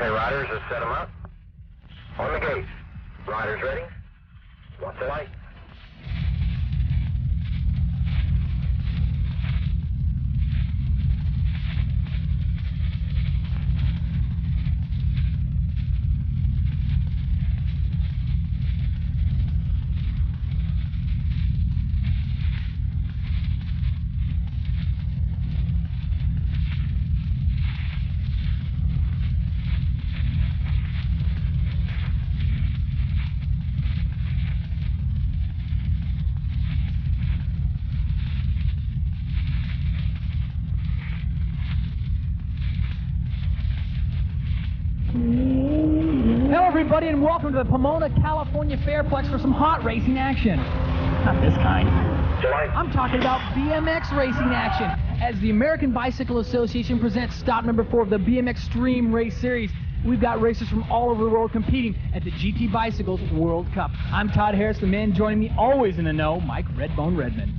Okay, riders, let's set them up. On the gate. Riders ready? Watch the light. Hello everybody and welcome to the Pomona, California Fairplex for some hot racing action. Not this kind. I'm talking about BMX racing action as the American Bicycle Association presents stop number 4 of the BMX Extreme Race Series. We've got racers from all over the world competing at the GT Bicycles World Cup. I'm Todd Harris, the man joining me always in the know, Mike Redbone Redmond.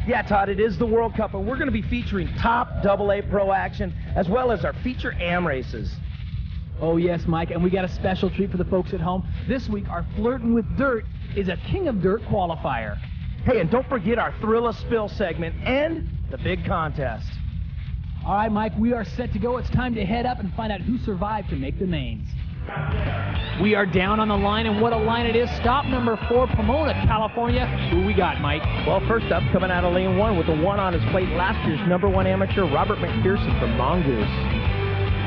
Yeah, Todd, it is the World Cup, and we're going to be featuring top AA Pro action as well as our feature AM races. Oh yes, Mike, and we got a special treat for the folks at home. This week, our Flirtin' with Dirt is a King of Dirt qualifier. Hey, and don't forget our Thrill of Spill segment and the big contest. All right, Mike, we are set to go. It's time to head up and find out who survived to make the mains. We are down on the line, and what a line it is. Stop number 4, Pomona, California. Who we got, Mike? Well, first up, coming out of lane 1 with a 1 on his plate, last year's #1 amateur, Robert McPherson from Mongoose.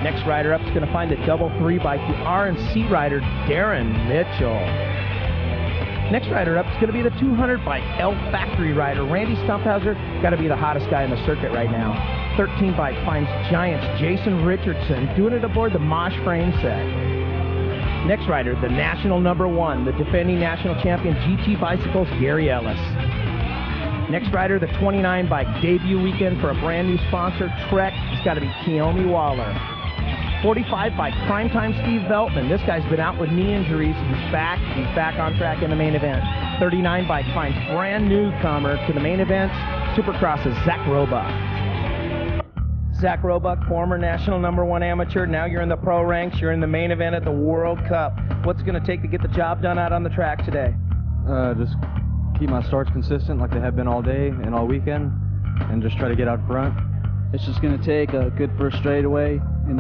Next rider up is going to find the double 3 by the R&C rider, Darren Mitchell. Next rider up is going to be the 200 by L Factory rider, Randy Stumphauser. Got to be the hottest guy in the circuit right now. 13 bike finds Giants, Jason Richardson, doing it aboard the Mosh frame set. Next rider, the national #1, the defending national champion, GT Bicycles, Gary Ellis. Next rider, the 29 bike debut weekend for a brand new sponsor, Trek. It's got to be Keomi Waller. 45 by Primetime Steve Belton. This guy's been out with knee injuries. He's back on track in the main event. 39 bike finds brand newcomer to the main event, Supercross's Zach Roebuck. Zach Roebuck, former national #1 amateur. Now you're in the pro ranks. You're in the main event at the World Cup. What's it going to take to get the job done out on the track today? Just keep my starts consistent like they have been all day and all weekend, and just try to get out front. It's just going to take a good first straightaway. In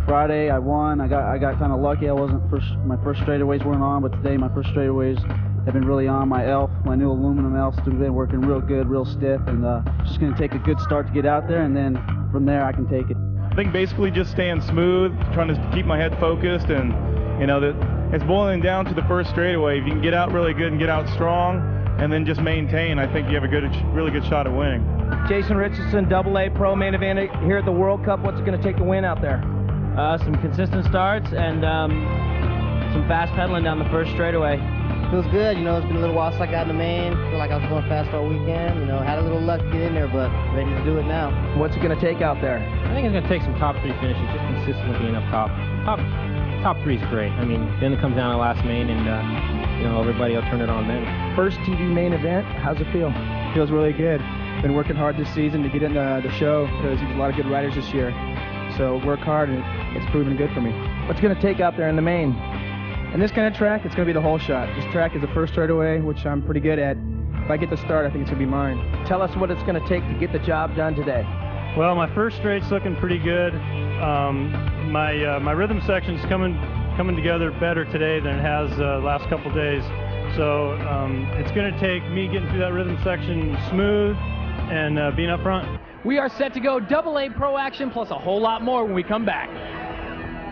Friday, I won. I got kind of lucky. My first straightaways weren't on, but today my first straightaways have been really on. My new aluminum elf, have been working real good, real stiff, and just going to take a good start to get out there, and then from there I can take it. I think basically just staying smooth, trying to keep my head focused, and you know that it's boiling down to the first straightaway. If you can get out really good and get out strong, and then just maintain, I think you have a really good shot at winning. Jason Richardson, AA Pro main event here at the World Cup. What's it going to take to win out there? Some consistent starts and some fast pedaling down the first straightaway. Feels good, you know, it's been a little while since I got in the main. Feel like I was going fast all weekend, you know, had a little luck to get in there, but ready to do it now. What's it going to take out there? I think it's going to take some top 3 finishes, just consistently being up top. Top 3 is great. I mean, then it comes down to last main, and you know, everybody will turn it on then. First TV main event, how's it feel? Feels really good. Been working hard this season to get in the show because there's a lot of good riders this year. So work hard, and it's proven good for me. What's going to take out there in the main? In this kind of track, it's going to be the whole shot. This track is the first straightaway, which I'm pretty good at. If I get the start, I think it's going to be mine. Tell us what it's going to take to get the job done today. Well, my first straight's looking pretty good. My rhythm section's coming together better today than it has last couple days. So it's going to take me getting through that rhythm section smooth and being up front. We are set to go AA Pro action plus a whole lot more when we come back.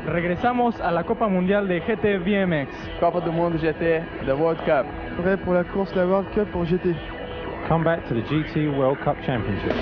Regresamos a la Copa Mundial de GT BMX. Copa do Mundo GT, the World Cup. Prêt pour la course de la World Cup pour GT. Come back to the GT World Cup Championship.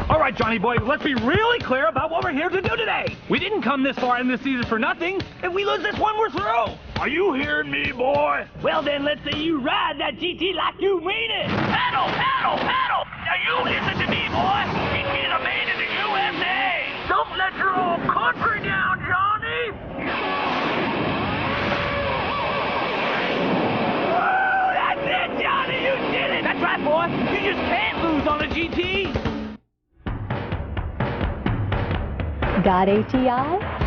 All right, Johnny boy, let's be really clear about what we're here to do today. We didn't come this far in this season for nothing. If we lose this one, we're through. Are you hearing me, boy? Well, then let's say you ride that GT like you mean it. Paddle, paddle, paddle. Now you listen to me, boy. GT's are made in the USA. Don't let your old country down, Johnny. Woo, that's it, Johnny. You did it. That's right, boy. boy. You just can't lose on a GT. Got ATI?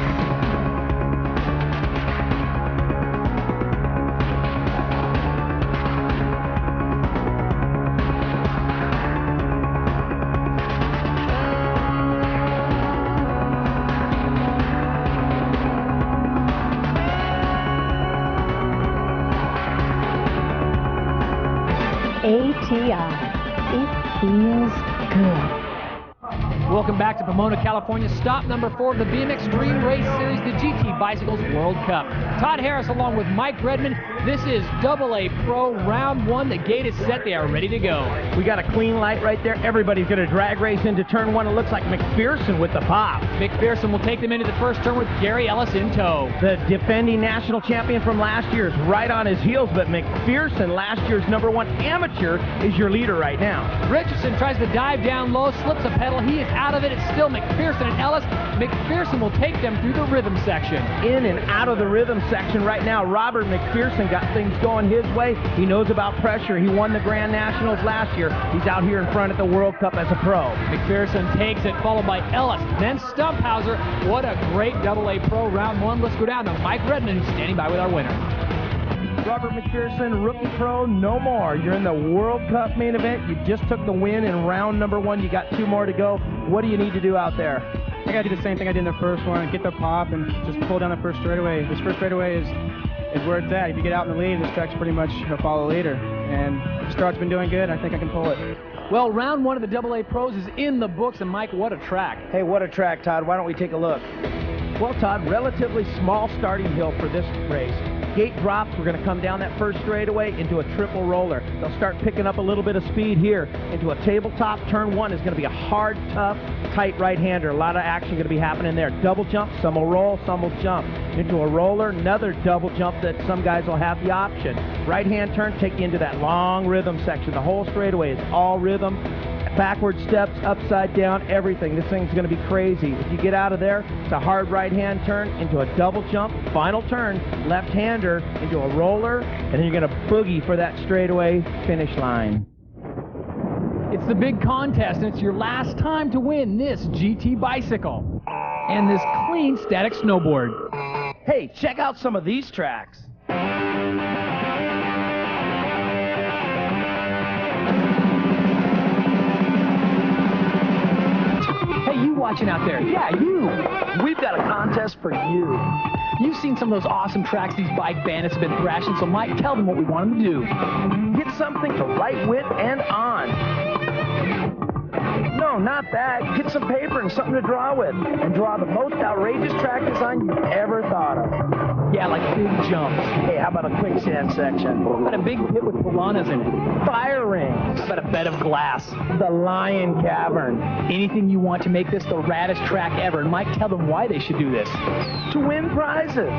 ATI. It feels good. Welcome back to Pomona, California. Stop number 4 of the BMX Dream Race Series, the GT Bicycles World Cup. Todd Harris along with Mike Redmond. This is AA Pro Round 1. The gate is set. They are ready to go. We got a clean light right there. Everybody's going to drag race into turn 1. It looks like McPherson with the pop. McPherson will take them into the first turn with Gary Ellis in tow. The defending national champion from last year is right on his heels, but McPherson, last year's #1 amateur, is your leader right now. Richardson tries to dive down low, slips a pedal. He is out of it. It's still McPherson and Ellis. McPherson will take them through the rhythm section. In and out of the rhythm section right now. Robert McPherson got things going his way. He knows about pressure. He won the Grand Nationals last year. He's out here in front at the World Cup as a pro. McPherson takes it, followed by Ellis, then Stumphauser. What a great AA Pro Round 1. Let's go down to Mike Redmond, who's standing by with our winner. Robert McPherson, rookie pro, no more. You're in the World Cup main event. You just took the win in round #1. You got 2 more to go. What do you need to do out there? I got to do the same thing I did in the first one, get the pop and just pull down the first straightaway. This first straightaway is where it's at. If you get out in the lead, this track's pretty much a follow leader. And the start's been doing good. I think I can pull it. Well, round 1 of the AA Pros is in the books, and Mike, what a track. Hey, what a track, Todd. Why don't we take a look? Well, Todd, relatively small starting hill for this race. Gate drops, we're going to come down that first straightaway into a triple roller. They'll start picking up a little bit of speed here into a tabletop. Turn 1 is going to be a hard, tough, tight right-hander. A lot of action going to be happening there. Double jump, some will roll, some will jump. Into a roller, another double jump that some guys will have the option. Right-hand turn, take you into that long rhythm section. The whole straightaway is all rhythm. Backward steps, upside down, everything. This thing's going to be crazy. If you get out of there, it's a hard right-hand turn into a double jump, final turn, left-hander into a roller, and then you're going to boogie for that straightaway finish line. It's the big contest, and it's your last time to win this GT bicycle and this clean static snowboard. Hey, check out some of these tracks. Hey, you watching out there? Yeah, you. We've got a contest for you. You've seen some of those awesome tracks these bike bandits have been thrashing, so Mike, tell them what we want them to do. Get something to write with and on. No, not that. Get some paper and something to draw with. And draw the most outrageous track design you've ever thought of. Yeah, like big jumps. Hey, how about a quicksand section? How about a big pit with piranhas in it? Fire rings. How about a bed of glass? The Lion Cavern. Anything you want to make this the raddest track ever. And Mike, tell them why they should do this. To win prizes.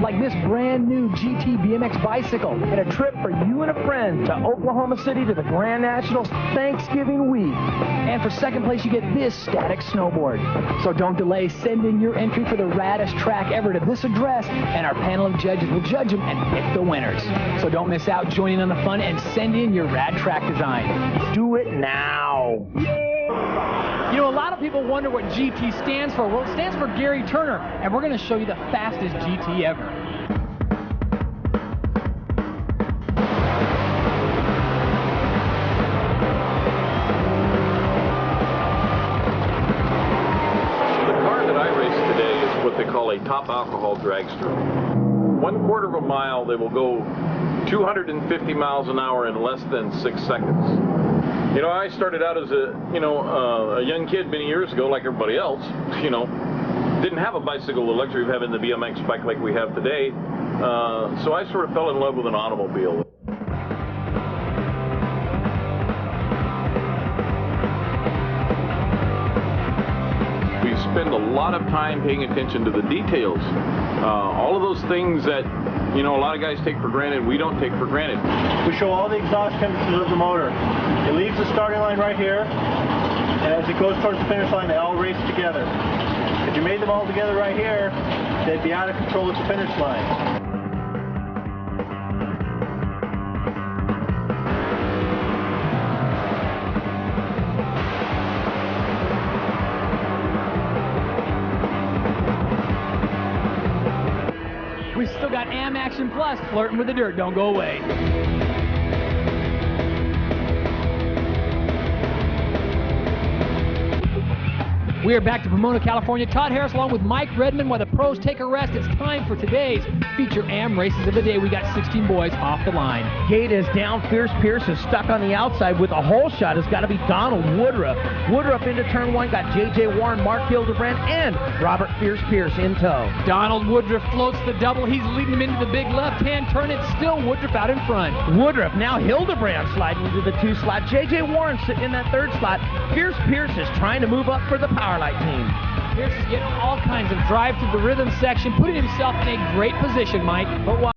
Like this brand new GT BMX bicycle. And a trip for you and a friend to Oklahoma City to the Grand Nationals Thanksgiving week. And for second place, you get this static snowboard. So don't delay. Send in your entry for the raddest track ever to this address, and our panel of judges will judge them and pick the winners. So don't miss out. Join in on the fun and send in your rad track design. Do it now. You know, a lot of people wonder what GT stands for. Well, it stands for Gary Turner, and we're going to show you the fastest GT ever. They call a top alcohol dragster. 1/4 of a mile, they will go 250 miles an hour in less than 6 seconds. You know, I started out as a young kid many years ago, like everybody else. You know, didn't have a bicycle, the luxury of having the BMX bike like we have today. So I sort of fell in love with an automobile. Spend a lot of time paying attention to the details. All of those things that, you know, a lot of guys take for granted, we don't take for granted. We show all the exhaust chemicals of the motor. It leaves the starting line right here, and as it goes towards the finish line, they all race together. If you made them all together right here, they'd be out of control at the finish line. Cam Action Plus, flirting with the dirt. Don't go away. We are back to Pomona, California. Todd Harris along with Mike Redmond. While the pros take a rest, it's time for today's feature AM races of the day. We got 16 boys off the line. Gate is down. Fierce Pierce is stuck on the outside with a hole shot. It's got to be Donald Woodruff. Woodruff into turn one. Got J.J. Warren, Mark Hildebrand, and Robert Fierce Pierce in tow. Donald Woodruff floats the double. He's leading him into the big left-hand turn. It's still Woodruff out in front. Woodruff, now Hildebrand sliding into the 2 slot. J.J. Warren sitting in that 3rd slot. Fierce Pierce is trying to move up for the Powerlight team. Pierce is getting all kinds of drive through the rhythm section, putting himself in a great position, Mike. But while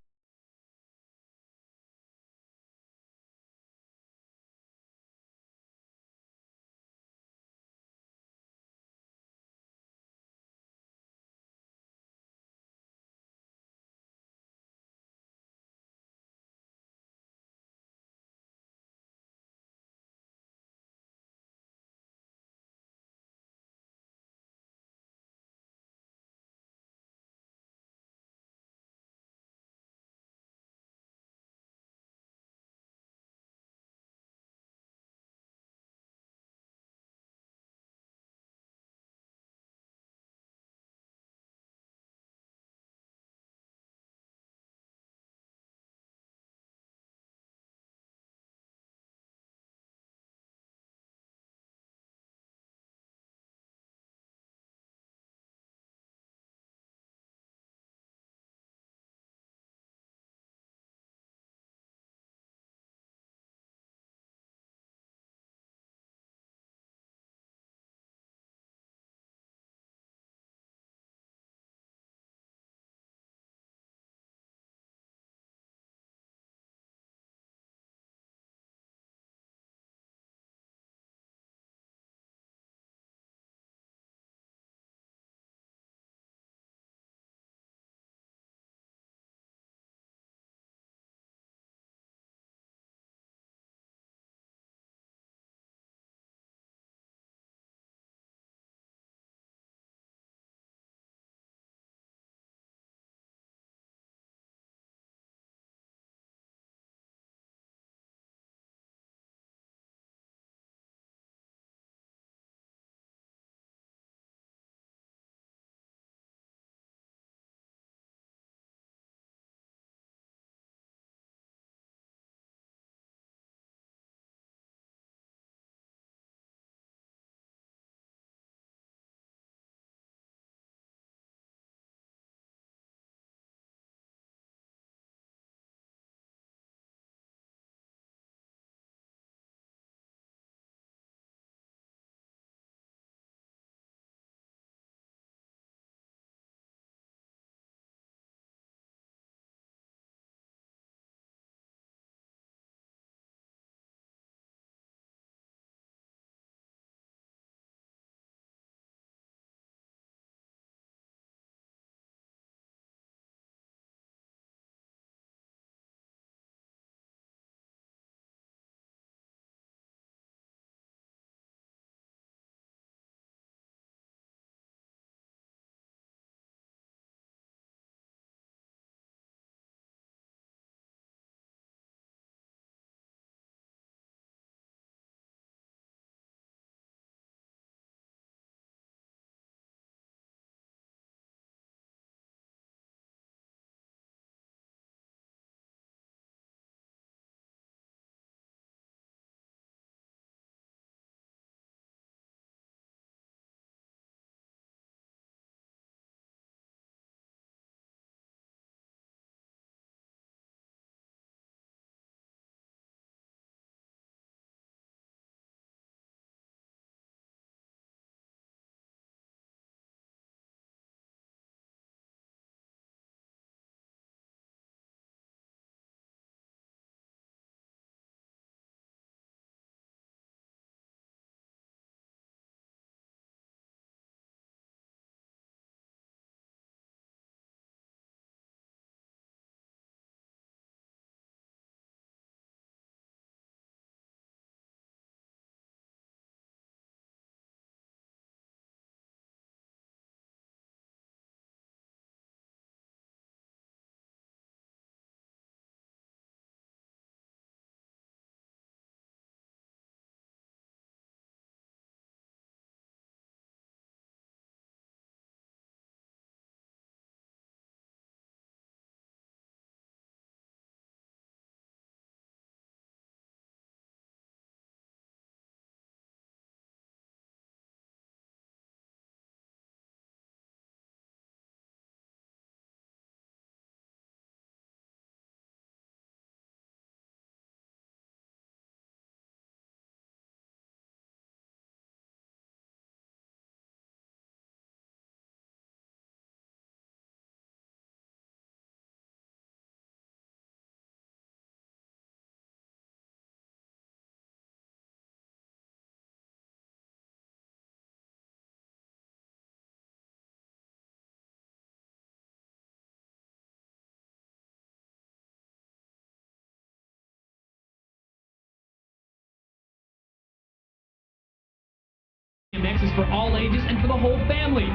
for all ages and for the whole family.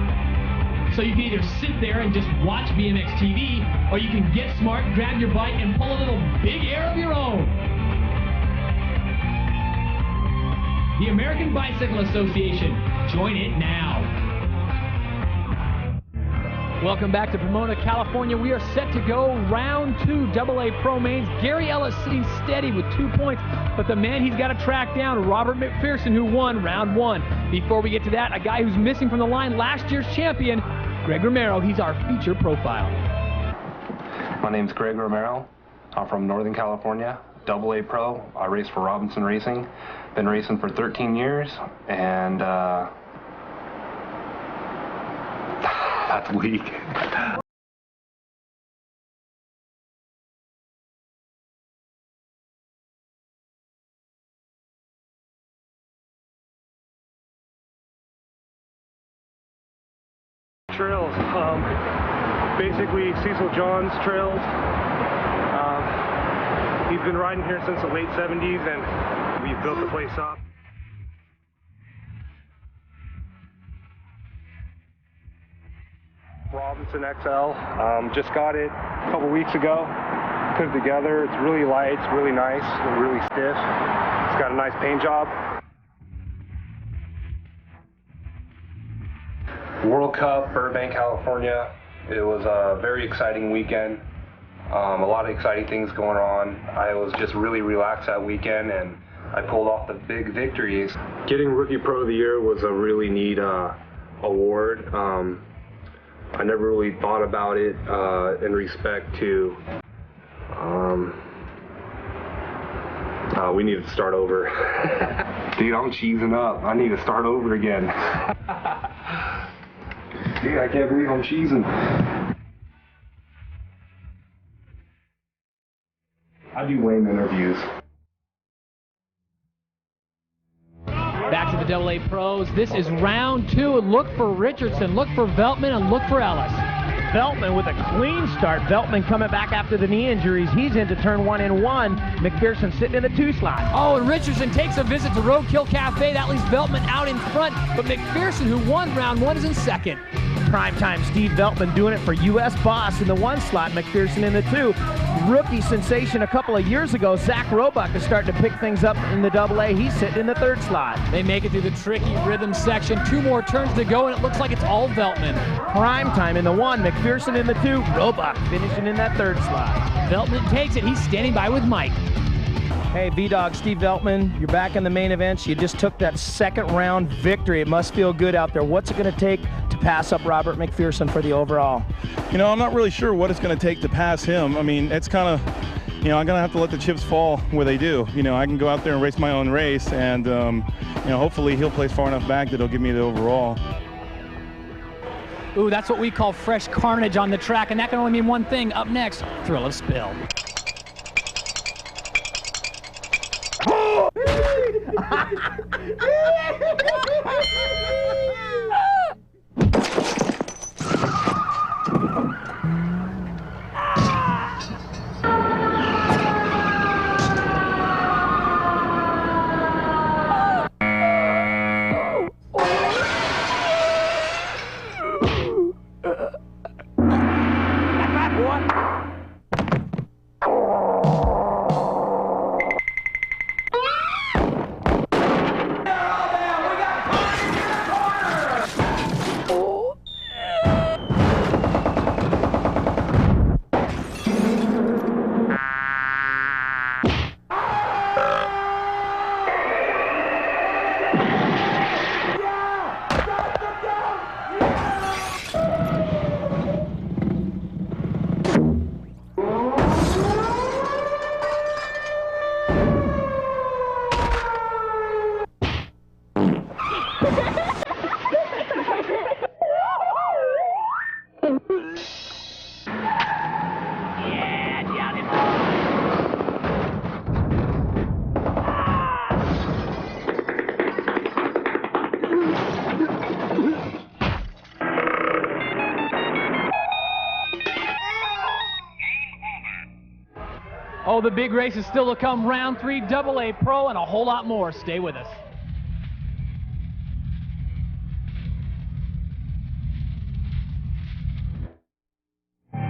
So you can either sit there and just watch BMX TV, or you can get smart, grab your bike, and pull a little big air of your own. The American Bicycle Association. Join it now. Welcome back to Pomona, California. We are set to go round 2 AA Pro Mains. Gary Ellis sitting steady with 2 points, but the man he's got to track down, Robert McPherson, who won round 1. Before we get to that, a guy who's missing from the line, last year's champion, Greg Romero. He's our feature profile. My name's Greg Romero. I'm from Northern California, AA Pro. I race for Robinson Racing. Been racing for 13 years, and that's weak. Trails, basically Cecil John's trails. He's been riding here since the late 70s, and we've built the place up. Robinson XL, just got it a couple weeks ago, put it together. It's really light, it's really nice, and really stiff. It's got a nice paint job. World Cup, Burbank, California. It was a very exciting weekend. A lot of exciting things going on. I was just really relaxed that weekend, and I pulled off the big victories. Getting Rookie Pro of the Year was a really neat award. I never really thought about it in respect to we need to start over. Dude, I'm cheesing up. I need to start over again. Dude, I can't believe I'm cheesing. I do lame interviews. Back to the AA Pros. This is round 2. Look for Richardson, look for Belton, and look for Ellis. Belton with a clean start. Belton coming back after the knee injuries. He's into turn 1 and 1. McPherson sitting in the 2 slot. Oh, and Richardson takes a visit to Roadkill Cafe. That leaves Belton out in front, but McPherson, who won round 1, is in second. Primetime Steve Belton doing it for U.S. Boss in the 1 slot, McPherson in the 2. Rookie sensation a couple of years ago, Zach Roebuck is starting to pick things up in the AA. He's sitting in the 3rd slot. They make it through the tricky rhythm section. 2 more turns to go, and it looks like it's all Belton. Primetime in the 1, McPherson in the 2, Roebuck finishing in that 3rd slot. Belton takes it. He's standing by with Mike. Hey, V-Dog, Steve Beltman, you're back in the main events. You just took that 2nd round victory. It must feel good out there. What's it going to take to pass up Robert McPherson for the overall? You know, I'm not really sure what it's going to take to pass him. I mean, it's kind of, you know, I'm going to have to let the chips fall where they do. You know, I can go out there and race my own race, and, you know, hopefully he'll place far enough back that he'll give me the overall. Ooh, that's what we call fresh carnage on the track, and that can only mean one thing. Up next, Thrill of Spill. Oh, the big race is still to come. Round 3, AA Pro, and a whole lot more. Stay with us.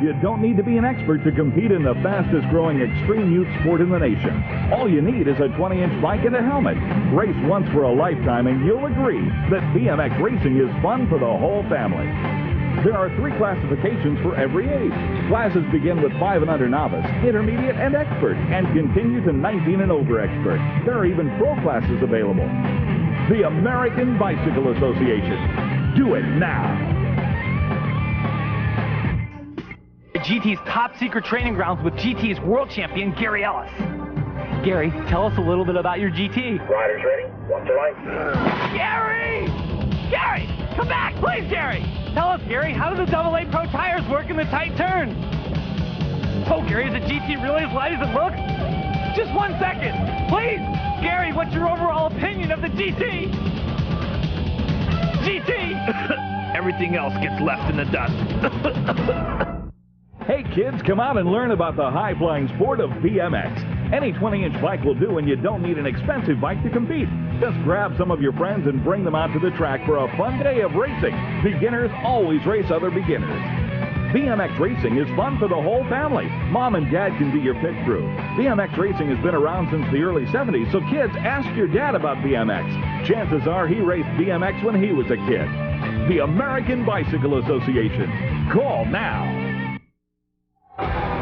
You don't need to be an expert to compete in the fastest growing extreme youth sport in the nation. All you need is a 20-inch bike and a helmet. Race once for a lifetime and you'll agree that BMX racing is fun for the whole family. There are 3 classifications for every age. Classes begin with 5 and under novice, intermediate, and expert, and continue to 19 and over expert. There are even pro classes available. The American Bicycle Association. Do it now. GT's top secret training grounds with GT's world champion, Gary Ellis. Gary, tell us a little bit about your GT. Riders ready? Watch your light. Gary! Gary! Come back, please, Gary! Tell us, Gary, how do the AA Pro tires work in the tight turns? Oh, Gary, is the GT really as light as it looks? Just 1 second, please! Gary, what's your overall opinion of the GT? GT! Everything else gets left in the dust. Hey kids, come out and learn about the high-flying sport of BMX. Any 20-inch bike will do, and you don't need an expensive bike to compete. Just grab some of your friends and bring them out to the track for a fun day of racing. Beginners always race other beginners. BMX racing is fun for the whole family. Mom and Dad can be your pit crew. BMX racing has been around since the early 70s, so kids, ask your dad about BMX. Chances are he raced BMX when he was a kid. The American Bicycle Association. Call now.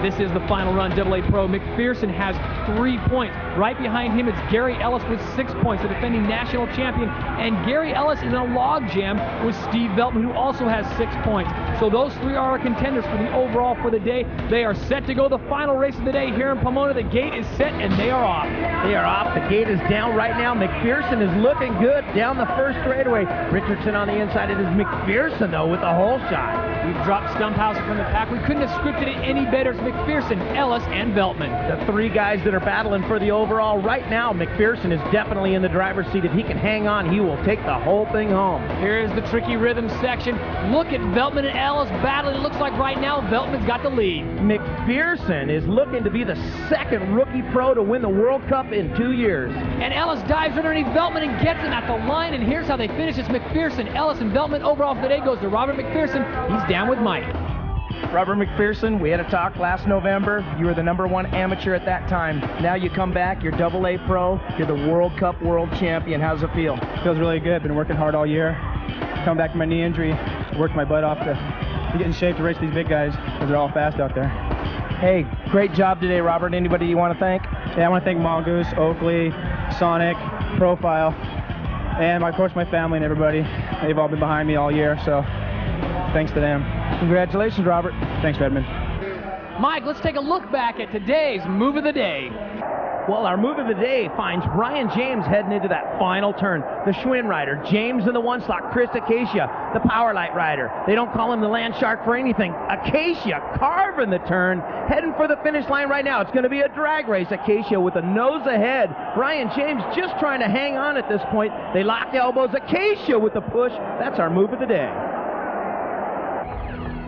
This is the final run. AA Pro McPherson has 3 points. Right behind him is Gary Ellis with 6 points, the defending national champion. And Gary Ellis is in a log jam with Steve Belton, who also has 6 points. So those 3 are our contenders for the overall for the day. They are set to go the final race of the day here in Pomona. The gate is set and they are off. They are off. The gate is down right now. McPherson is looking good down the first straightaway. Richardson on the inside. It is McPherson, though, with the hole shot. We've dropped Stumphausen from the pack. We couldn't have scripted it any better. It's McPherson, Ellis, and Beltman. The 3 guys that are battling for the overall right now. McPherson is definitely in the driver's seat. If he can hang on, he will take the whole thing home. Here's the tricky rhythm section. Look at Beltman and Ellis battling. It looks like right now Beltman's got the lead. McPherson is looking to be the 2nd rookie pro to win the World Cup in 2 years. And Ellis dives underneath Beltman and gets him at the line. And here's how they finish. It's McPherson, Ellis, and Beltman. Overall for the day goes to Robert McPherson. He's down with Mike. Robert McPherson, we had a talk last November. You were the #1 amateur at that time. Now you come back, you're AA Pro, you're the World Cup world champion. How's it feel? Feels really good. Been working hard all year. Come back from my knee injury, worked my butt off to get in shape to race these big guys because they're all fast out there. Hey, great job today, Robert. Anybody you want to thank? Yeah, I want to thank Mongoose, Oakley, Sonic, Profile, and of course my family and everybody. They've all been behind me all year, so thanks to them. Congratulations, Robert. Thanks, Redmond. Mike, let's take a look back at today's move of the day. Well, our move of the day finds Brian James heading into that final turn. The Schwinn rider, James in the 1 slot, Chris Acacia, the Powerlight rider. They don't call him the Land Shark for anything. Acacia carving the turn, heading for the finish line right now. It's going to be a drag race. Acacia with a nose ahead. Brian James just trying to hang on at this point. They lock elbows. Acacia with the push. That's our move of the day.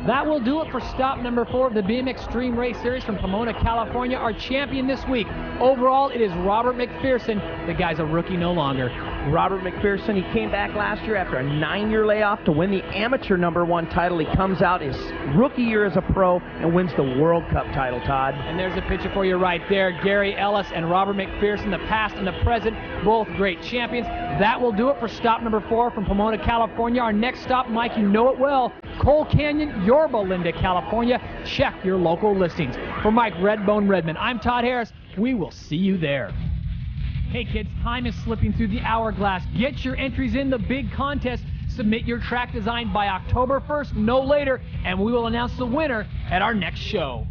That will do it for stop number 4 of the BMX Extreme Race Series from Pomona, California. Our champion this week. Overall, it is Robert McPherson. The guy's a rookie no longer. Robert McPherson, he came back last year after a 9-year layoff to win the amateur #1 title. He comes out his rookie year as a pro and wins the World Cup title, Todd. And there's a picture for you right there. Gary Ellis and Robert McPherson, the past and the present, both great champions. That will do it for stop number 4 from Pomona, California. Our next stop, Mike, you know it well, Cole Canyon, Yorba Linda, California. Check your local listings. For Mike Redbone Redmond, I'm Todd Harris. We will see you there. Hey kids, time is slipping through the hourglass. Get your entries in the big contest. Submit your track design by October 1st, no later, and we will announce the winner at our next show.